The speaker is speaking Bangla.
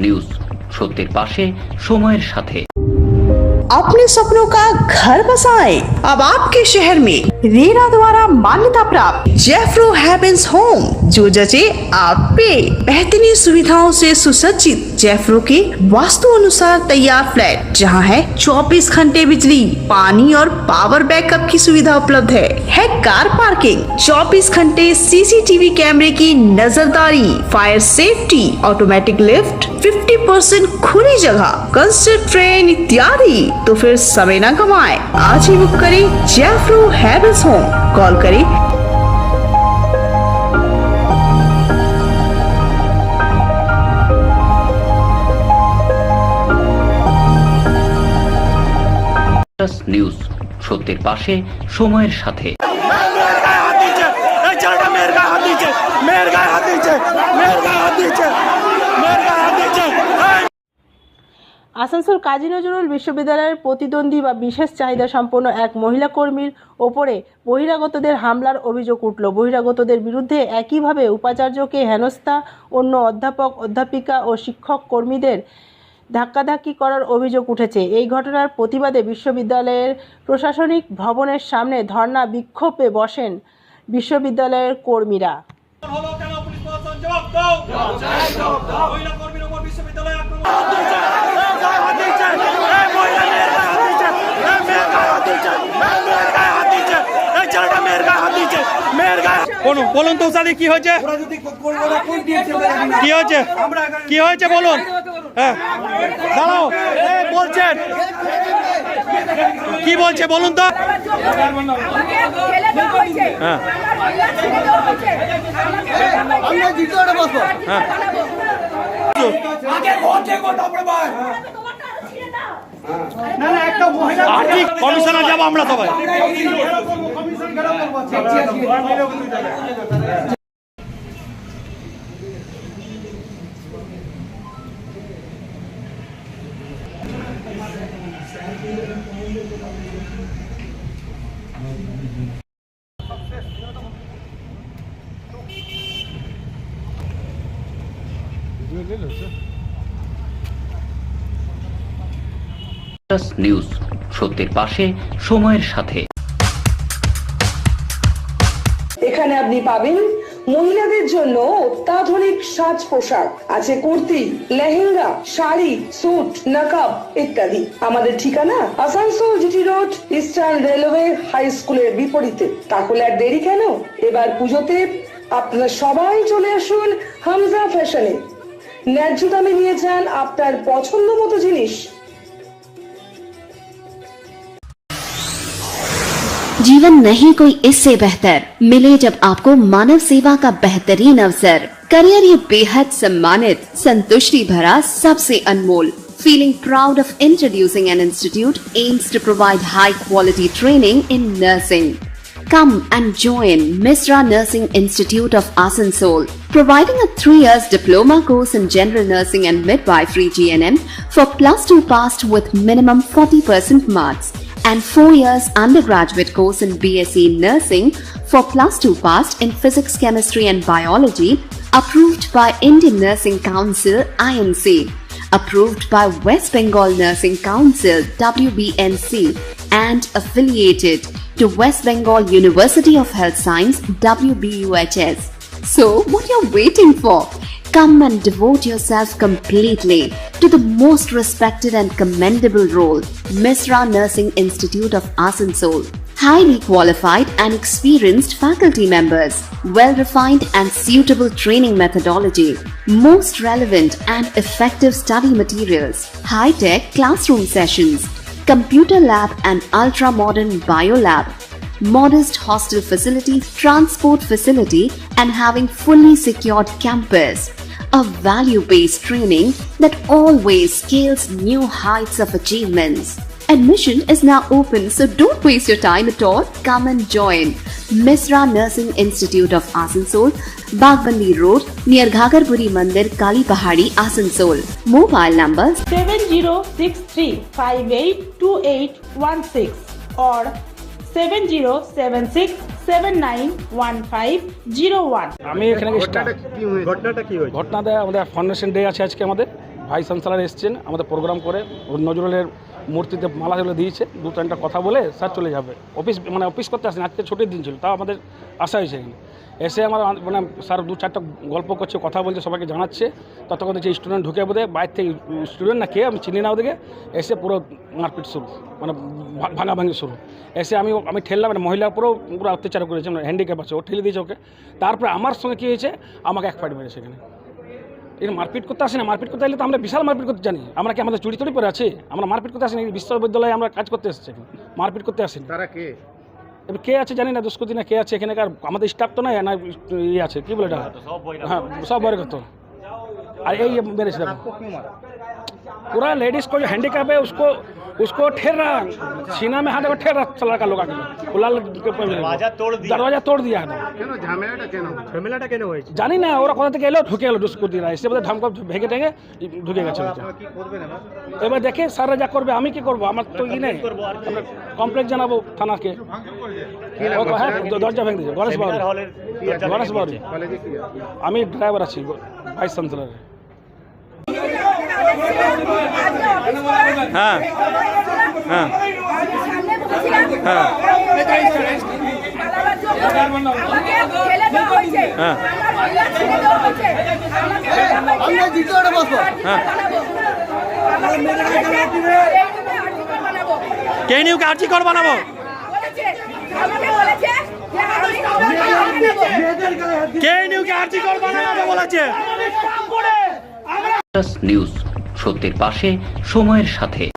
নিউজ সত্যের পাশে সময়ের সাথে। अपने सपनों का घर बसाएं। अब आपके शहर में रेरा द्वारा मान्यता प्राप्त जेफ्रो हेवेंस होम, जो जचे आप पे। बेहतरीन सुविधाओं से सुसज्जित जेफ्रो के वास्तु अनुसार तैयार फ्लैट, जहां है 24 घंटे बिजली, पानी और पावर बैकअप की सुविधा उपलब्ध है कार पार्किंग, 24 घंटे सीसीटीवी कैमरे की नजरदारी, फायर सेफ्टी, ऑटोमेटिक लिफ्ट, 50% खुली जगह, कंसर्ट ट्रेन इत्यादि। तो फिर समय न गवाएं, आज ही बुक करें जेफ्रो हेवेंस होम। कॉल करें নিউজ সত্যের পাশে সময়ের সাথে। আসানসোল কাজী নজরুল বিশ্ববিদ্যালয়ের প্রতিদ্বন্দ্বী বা বিশেষ চাহিদা সম্পন্ন এক মহিলা কর্মীর ওপরে বহিরাগতদের হামলার অভিযোগ উঠল। বহিরাগতদের বিরুদ্ধে একইভাবে উপাচার্যকে হেনস্থা, অন্য অধ্যাপক, অধ্যাপিকা ও শিক্ষক কর্মীদের ধাক্কাধাক্কি করার অভিযোগ উঠেছে। এই ঘটনার প্রতিবাদে বিশ্ববিদ্যালয়ের প্রশাসনিক ভবনের সামনে ধর্ণা বিক্ষোভে বসেন বিশ্ববিদ্যালয়ের কর্মীরা। বলুন তো স্যার কি হয়েছে, কি হয়েছে, কি হয়েছে বলুন। হ্যাঁ দাঁড়াও, বলছেন কি বলছে বলুন তো। হ্যাঁ আর্থিক কমিশনার যাবো আমরা সবাই। নিউজ সত্যের পাশে সময়ের সাথে। এখানে আপনি পাবেন মহিলাদের জন্য অত্যাধুনিক সাজ পোশাক, আছে কুর্তি, লেহেঙ্গা, শাড়ি, স্যুট, নকাব ইত্যাদি। আমাদের ঠিকানা Asansol GT road, eastern railway high স্কুলের বিপরীতে। তাহলে আর দেরি কেন, এবার পুজোতে আপনারা সবাই চলে আসুন হামজা ফ্যাশনে। ন্যায্য দামে নিয়ে যান আপনার পছন্দ মতো জিনিস। जीवन नहीं कोई इससे बेहतर मिले जब आपको मानव सेवा का बेहतरीन अवसर। करियर ये बेहद सम्मानित, संतुष्टि भरा, सबसे अनमोल। Feeling proud of introducing an institute aims to provide high quality training in nursing. Come and join Misra Nursing Institute of Asansol, providing a 3 years diploma course in general nursing and midwifery GNM for +2 passed with minimum 40% marks, and 4 years undergraduate course in BSc Nursing for +2 passed in Physics, Chemistry and Biology, approved by Indian Nursing Council INC, approved by West Bengal Nursing Council WBNC, and affiliated to West Bengal University of Health Science WBUHS. So what you're waiting for? Come and devote yourself completely to the most respected and commendable role, Misra Nursing Institute of Asansol. Highly qualified and experienced faculty members, well-refined and suitable training methodology, most relevant and effective study materials, high-tech classroom sessions, computer lab and ultra-modern biolab, modest hostel facility, transport facility, and having fully secured campus. A value-based training that always scales new heights of achievements. Admission is now open, so don't waste your time at all. Come and join Misra Nursing Institute of Asansol, Bagbandi Road, near Ghagarpuri Mandir, Kali Pahadi, Asansol. Mobile numbers 7063582816 or 7076 791501। আমি এখানে ঘটনাটা কি হয়েছে? ঘটনাতে আমাদের ফাউন্ডেশন ডে আছে আজকে, আমাদের ভাইস চ্যান্সেলর এসেছেন আমাদের প্রোগ্রাম করে, নজরুলের মূর্তিতে মালাগুলো দিয়েছে, দু তিনটা কথা বলে স্যার চলে যাবে। অফিস করতে আসেন, আজকে ছুটির দিন ছিল, তাও আমাদের আসা হয়েছে এখানে। এসে আমার স্যার দু চারটা গল্প করছে, কথা বলছে, সবাইকে জানাচ্ছে। ততক্ষণ যে স্টুডেন্ট ঢুকে বোধে বাইরে থেকে, স্টুডেন্ট না কে আমি চিনি না ওদিকে, এসে পুরো মারপিট শুরু, ভাঙাভাঙি শুরু। এসে আমি ঠেললাম, মহিলার পুরো অত্যাচার করেছে, হ্যান্ডিক্যাপ আছে, ও ঠেলে দিয়েছে ওকে। তারপরে আমার সঙ্গে কী হয়েছে, আমাকে এক ফাইট মেরেছে এখানে। এখানে মারপিট করতে আসি না, মারপিট করতে এলে তো আমরা বিশাল মারপিট করতে জানি। আমরা কি আমাদের চুরি চুরি পরে আছি? আমরা মারপিট করতে আসি না, বিশ্ববিদ্যালয়ে আমরা কাজ করতে এসেছি, মারপিট করতে আসি। তারা কে? এবার কে আছে জানি না, দুষ্কৃতী না কে আছে এখানকার, আমাদের স্টাফ তো নাই না, ইয়ে আছে কী বলে এটা, হ্যাঁ সব বহিরাগত। আর এই মেরেছে पूरा लेडीज को जो हैंडीकैप है उसको ठेर रहा, सीना में हाथ ठेर रहा, लड़का लोग आके दरवाजा तोड़ दिया एकदम। ঝামেলাটা কেন হয়েছে? জানি না, ওরা কোথা থেকে এলো, ঢুকে এলো দুষ্কৃতীরা, এসে বোধহয় ঢামকা ভেঙে টেঙে ঢুকে গেছে। এবার দেখে স্যাররা যা করবে, আমি কি করবো, আমার তো ই নেই। আমরা কমপ্লেন জানাবো থানাকে। হ্যাঁ দরজা ভেঙে দিয়েছে, গণেশ বাবু। আমি ড্রাইভার আছি ভাইস চ্যান্সেলরের। হ্যাঁ হ্যাঁ হ্যাঁ কে নিউকে আর্জি কর বানাবো? কে নিউকে আর্জি কর বানাবো বলেছে? নিউজ, সত্যের পাশে, সময়ের সাথে।